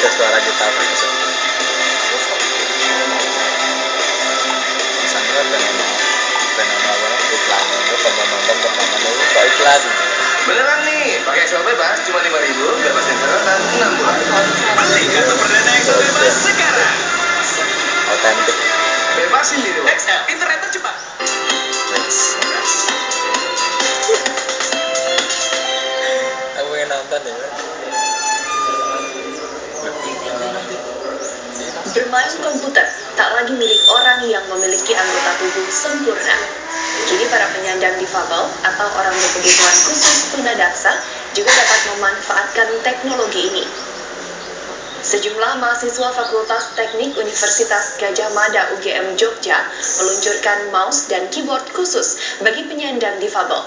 itu suara kita begitu. Misalnya fenomena apa iklan itu penonton pertama dulu kok iklan. Beneran nih, pakai ekspor bebas cuma 5.000, bebas internet dan 6 bulan. Beli kartu perdana Excel bebas sekarang. Otentik. Bebasin diri lo. XL, internet tercepat. Aku pengen nonton ya. Bermain komputer tak lagi milik orang yang memiliki anggota tubuh sempurna. Kini para penyandang difabel atau orang berkebutuhan khusus tunadaksa juga dapat memanfaatkan teknologi ini. Sejumlah mahasiswa Fakultas Teknik Universitas Gadjah Mada UGM Jogja meluncurkan mouse dan keyboard khusus bagi penyandang difabel.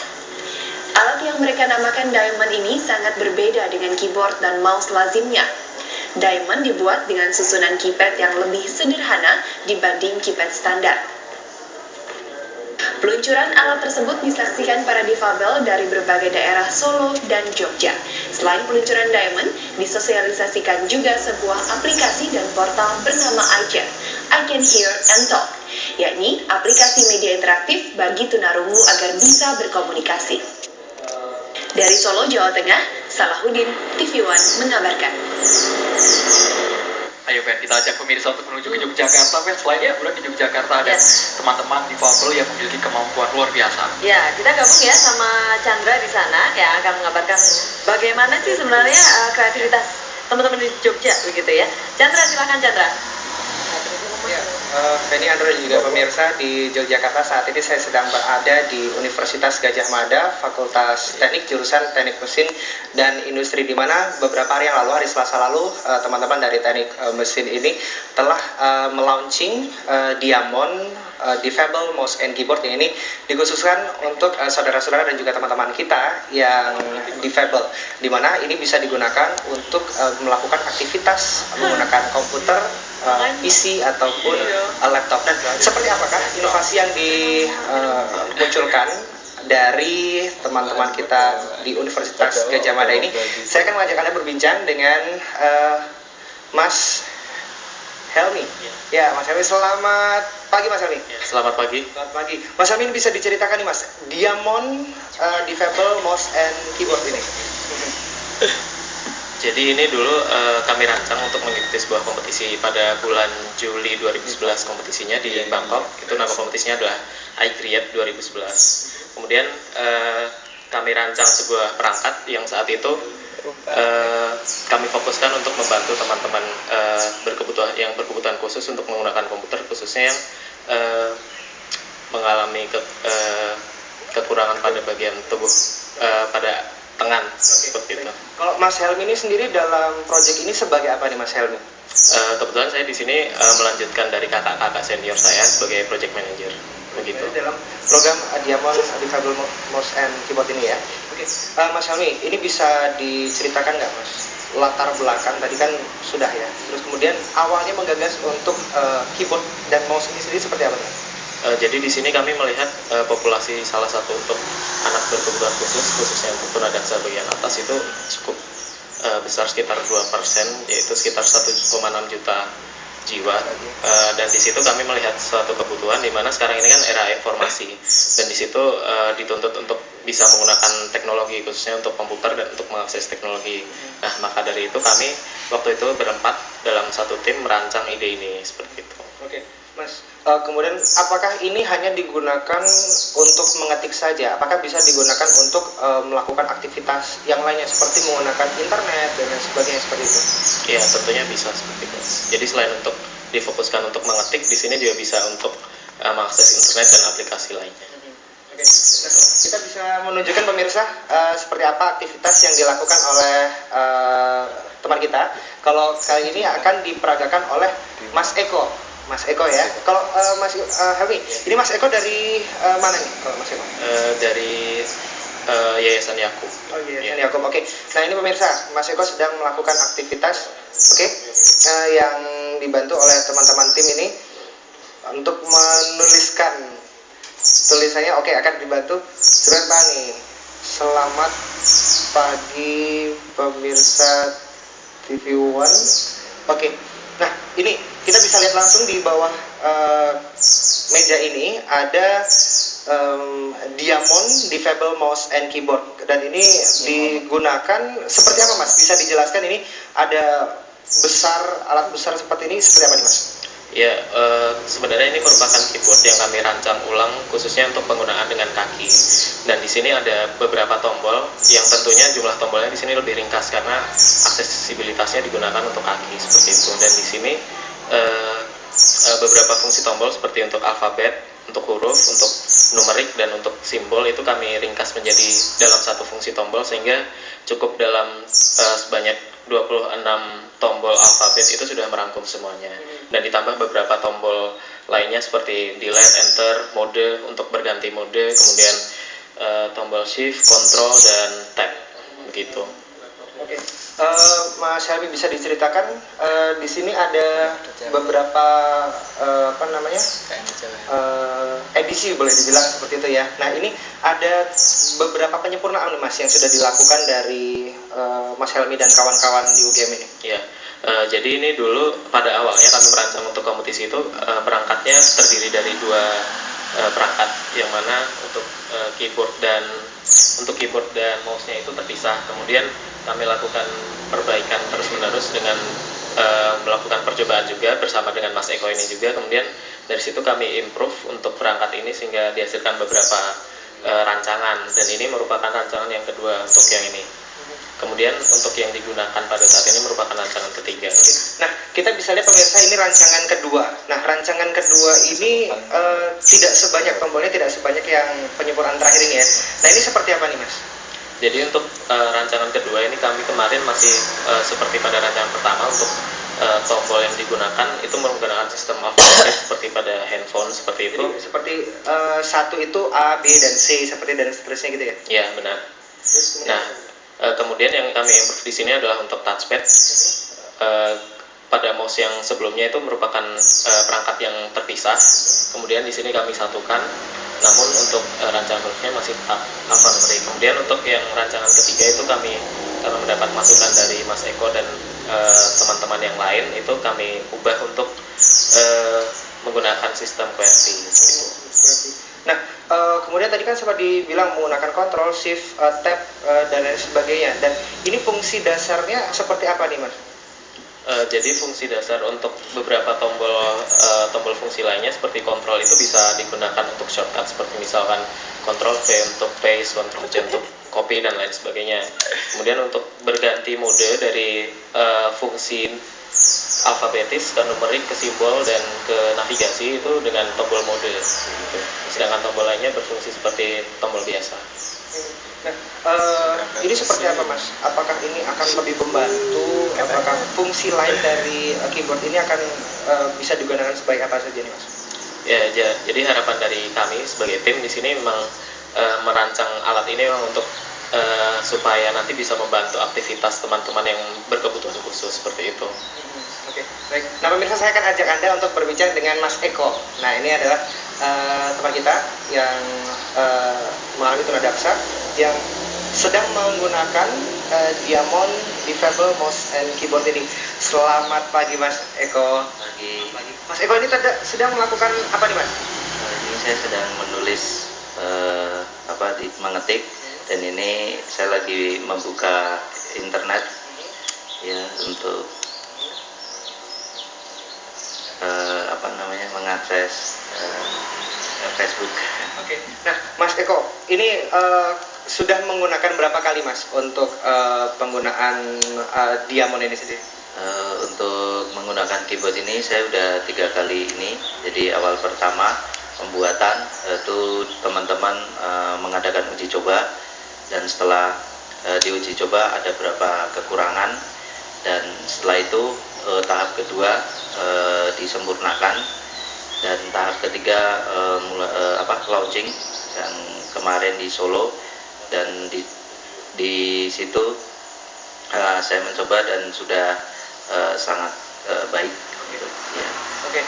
Alat yang mereka namakan Diamond ini sangat berbeda dengan keyboard dan mouse lazimnya. Diamond dibuat dengan susunan keypad yang lebih sederhana dibanding keypad standar. Peluncuran alat tersebut disaksikan para difabel dari berbagai daerah Solo dan Jogja. Selain peluncuran Diamond, disosialisasikan juga sebuah aplikasi dan portal bernama iChat, I Can Hear and Talk, yakni aplikasi media interaktif bagi tunarungu agar bisa berkomunikasi. Dari Solo, Jawa Tengah, Salahuddin, TV One mengabarkan. Ayo Ben, kita ajak pemirsa untuk menuju ke Yogyakarta. Ben, selain bulan di Yogyakarta ada teman-teman difabel yang memiliki kemampuan luar biasa. Ya, kita gabung ya sama Chandra di sana yang akan mengabarkan bagaimana sih sebenarnya kreativitas teman-teman di Jogja begitu ya. Chandra, silakan Chandra. Ya, Feni, Andro dan juga pemirsa di Yogyakarta, saat ini saya sedang berada di Universitas Gadjah Mada, Fakultas Teknik jurusan Teknik Mesin dan Industri, di mana beberapa hari yang lalu, hari Selasa lalu, teman-teman dari Teknik Mesin ini telah melaunching Diamond Difabel Mouse and Keyboard yang ini dikhususkan untuk saudara-saudara dan juga teman-teman kita yang difabel, di mana ini bisa digunakan untuk melakukan aktivitas menggunakan komputer, PC ataupun laptop. Dan seperti apakah inovasi yang dimunculkan dari teman-teman kita di Universitas Gadjah Mada ini? Saya akan mengajak Anda berbincang dengan Mas Helmi. Ya, Mas Helmi, selamat pagi Mas Helmi. Ya, selamat pagi. Selamat pagi. Mas Helmi, bisa diceritakan nih Mas, Diamond Difabel Mouse and Keyboard ini? Jadi ini dulu kami rancang untuk mengikuti sebuah kompetisi pada bulan Juli 2011, kompetisinya di Bangkok. Itu nama kompetisinya adalah iCreate 2011. Kemudian kami rancang sebuah perangkat yang saat itu kami fokuskan untuk membantu teman-teman yang berkebutuhan khusus untuk menggunakan komputer, khususnya yang mengalami kekurangan pada bagian tubuh, pada tangan, seperti itu. Kalau Mas Helmi ini sendiri dalam proyek ini sebagai apa nih Mas Helmi? Kebetulan saya di sini melanjutkan dari kakak-kakak senior saya sebagai project manager, begitu. Dalam program Diamond Difabel Mouse and Keyboard ini ya. Oke. Mas Helmi, ini bisa diceritakan nggak Mas? Latar belakang tadi kan sudah ya. Terus kemudian awalnya menggagas untuk keyboard dan mouse ini sendiri seperti apa nih? Jadi di sini kami melihat populasi salah satu untuk anak berkebutuhan khusus, khususnya untuk tunadaksa bagian atas itu cukup besar, sekitar 2%, yaitu sekitar 1,6 juta jiwa. Dan di situ kami melihat suatu kebutuhan di mana sekarang ini kan era informasi, dan di situ dituntut untuk bisa menggunakan teknologi, khususnya untuk komputer dan untuk mengakses teknologi. Nah, maka dari itu kami waktu itu berempat dalam satu tim merancang ide ini, seperti itu. Oke, Mas. Kemudian apakah ini hanya digunakan untuk mengetik saja? Apakah bisa digunakan untuk melakukan aktivitas yang lainnya seperti menggunakan internet dan lain sebagainya seperti itu? Ya, tentunya bisa seperti itu. Jadi selain untuk difokuskan untuk mengetik, di sini juga bisa untuk mengakses internet dan aplikasi lainnya. Oke, kita bisa menunjukkan pemirsa seperti apa aktivitas yang dilakukan oleh teman kita. Kalau kali ini akan diperagakan oleh Mas Eko. Mas Eko ya. Kalau Mas Helmi, ini Mas Eko dari mana nih? Kalau Mas Eko? Dari Yayasan Yakub. Oh, Yayasan Yakub. Oke. Nah, ini pemirsa, Mas Eko sedang melakukan aktivitas, yang dibantu oleh teman-teman tim ini untuk menuliskan tulisannya. Oke, akan dibantu sebentar nih. Selamat pagi pemirsa TV One. Oke. Nah, ini kita bisa lihat langsung di bawah meja ini ada Diamond Difabel Mouse and Keyboard, dan ini digunakan seperti apa Mas? Bisa dijelaskan ini ada alat besar seperti ini seperti apa nih Mas? Ya, sebenarnya ini merupakan keyboard yang kami rancang ulang khususnya untuk penggunaan dengan kaki. Dan di sini ada beberapa tombol yang tentunya jumlah tombolnya di sini lebih ringkas karena aksesibilitasnya digunakan untuk kaki seperti itu. Dan di sini beberapa fungsi tombol seperti untuk alfabet, untuk huruf, untuk numerik, dan untuk simbol itu kami ringkas menjadi dalam satu fungsi tombol sehingga cukup dalam sebanyak 26 tombol alfabet itu sudah merangkum semuanya. Dan ditambah beberapa tombol lainnya seperti delete, enter, mode untuk berganti mode, kemudian tombol shift, control, dan tab begitu. Oke, Mas Helmi bisa diceritakan di sini ada beberapa edisi boleh dibilang seperti itu ya. Nah ini ada beberapa penyempurnaan nih Mas yang sudah dilakukan dari Mas Helmi dan kawan-kawan di UGM ini. Iya. Jadi ini dulu pada awalnya kami merancang untuk kompetisi itu perangkatnya terdiri dari dua perangkat yang mana untuk keyboard dan mouse-nya itu terpisah. Kemudian kami lakukan perbaikan terus-menerus dengan melakukan percobaan juga bersama dengan Mas Eko ini juga. Kemudian dari situ kami improve untuk perangkat ini sehingga dihasilkan beberapa rancangan, dan ini merupakan rancangan yang kedua untuk yang ini. Kemudian untuk yang digunakan pada saat ini merupakan rancangan ketiga. Nah, kita bisa lihat pemirsa ini rancangan kedua. Nah, rancangan kedua ini tidak sebanyak tombolnya, tidak sebanyak yang penyempurnaan terakhir ini ya. Nah, ini seperti apa nih Mas? Jadi untuk rancangan kedua ini kami kemarin masih seperti pada rancangan pertama untuk tombol yang digunakan itu menggunakan sistem alfabetik seperti pada handphone seperti itu. Jadi, seperti satu itu A, B, dan C seperti dan seterusnya gitu ya? Ya benar. Nah, kemudian yang kami improve di sini adalah untuk touchpad. Pada mouse yang sebelumnya itu merupakan perangkat yang terpisah. Kemudian di sini kami satukan. Namun untuk rancangan hurufnya masih tetap alfanumerik. Kemudian untuk yang rancangan ketiga itu kami mendapat masukan dari Mas Eko dan teman-teman yang lain, itu kami ubah untuk menggunakan sistem QWERTY gitu. Nah, kemudian tadi kan sempat dibilang menggunakan control, shift, tab, dan lain sebagainya. Dan ini fungsi dasarnya seperti apa nih Mas? Jadi fungsi dasar untuk beberapa tombol fungsi lainnya seperti kontrol itu bisa digunakan untuk shortcut seperti misalkan kontrol V untuk paste, kontrol J untuk copy dan lain sebagainya. Kemudian untuk berganti mode dari fungsi alfabetis ke numerik ke simbol dan ke navigasi itu dengan tombol mode gitu. Sedangkan tombol lainnya berfungsi seperti tombol biasa. Nah, ini seperti apa Mas? Apakah ini akan lebih membantu? Apakah fungsi lain dari keyboard ini akan bisa digunakan sebaik apa saja nih Mas? Ya, jadi harapan dari kami sebagai tim di sini memang merancang alat ini memang untuk supaya nanti bisa membantu aktivitas teman-teman yang berkebutuhan khusus seperti itu. Oke, baik. Nah pemirsa, saya akan ajak Anda untuk berbicara dengan Mas Eko. Nah ini adalah teman kita yang mengalami tunadaksa yang sedang menggunakan Diamond Difabel Mouse and Keyboard ini. Selamat pagi Mas Eko. Pagi. Mas Eko ini sedang melakukan apa nih Mas? Ini saya sedang menulis mengetik, dan ini saya lagi membuka internet ya untuk mengakses Facebook. Oke. Nah, Mas Eko, ini sudah menggunakan berapa kali Mas untuk penggunaan Diamond ini sendiri? Untuk menggunakan keyboard ini saya udah 3 kali ini. Jadi awal pertama pembuatan itu teman-teman mengadakan uji coba, dan setelah diuji coba ada beberapa kekurangan, dan setelah itu tahap kedua disempurnakan, dan tahap ketiga launching yang kemarin di Solo, dan di situ saya mencoba dan sudah sangat baik gitu ya. Oke.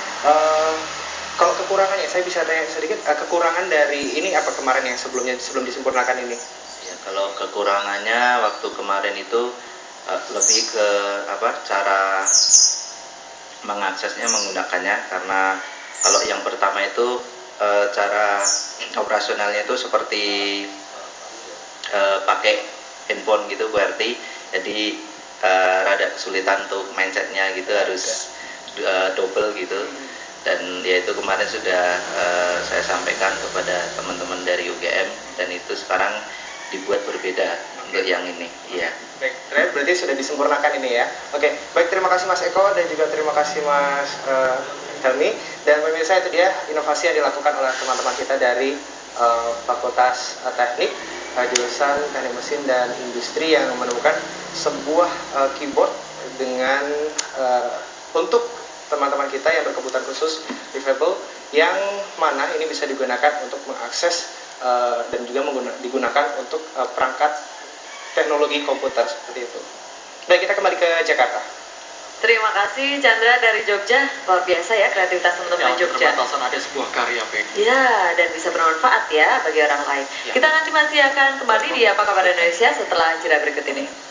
Kalau kekurangannya saya bisa tanya sedikit, kekurangan dari ini apa kemarin yang sebelum disempurnakan ini? Ya, kalau kekurangannya waktu kemarin itu lebih ke cara mengaksesnya menggunakannya, karena kalau yang pertama itu cara operasionalnya itu seperti pakai handphone gitu berarti, jadi rada kesulitan untuk mindsetnya gitu, harus double gitu. Dan ya itu kemarin sudah saya sampaikan kepada teman-teman dari UGM, dan itu sekarang dibuat berbeda untuk yang ini. Iya. Baik, berarti sudah disempurnakan ini ya. Oke, baik, terima kasih Mas Eko dan juga terima kasih Mas Helmi. Dan pemirsa, itu dia inovasi yang dilakukan oleh teman-teman kita dari Fakultas Teknik jurusan Teknik Mesin dan Industri yang menemukan sebuah keyboard dengan untuk teman-teman kita yang berkebutuhan khusus difabel, yang mana ini bisa digunakan untuk mengakses dan juga digunakan untuk perangkat teknologi komputer seperti itu. Baik, kita kembali ke Jakarta. Terima kasih Chandra dari Jogja. Luar biasa ya kreativitas teman-teman Jogja. Keterbatasan ada sebuah karya, Peng. Ya, dan bisa bermanfaat ya bagi orang lain. Ya. Kita nanti masih akan kembali di Apa Kabar Indonesia setelah jeda berikut ini.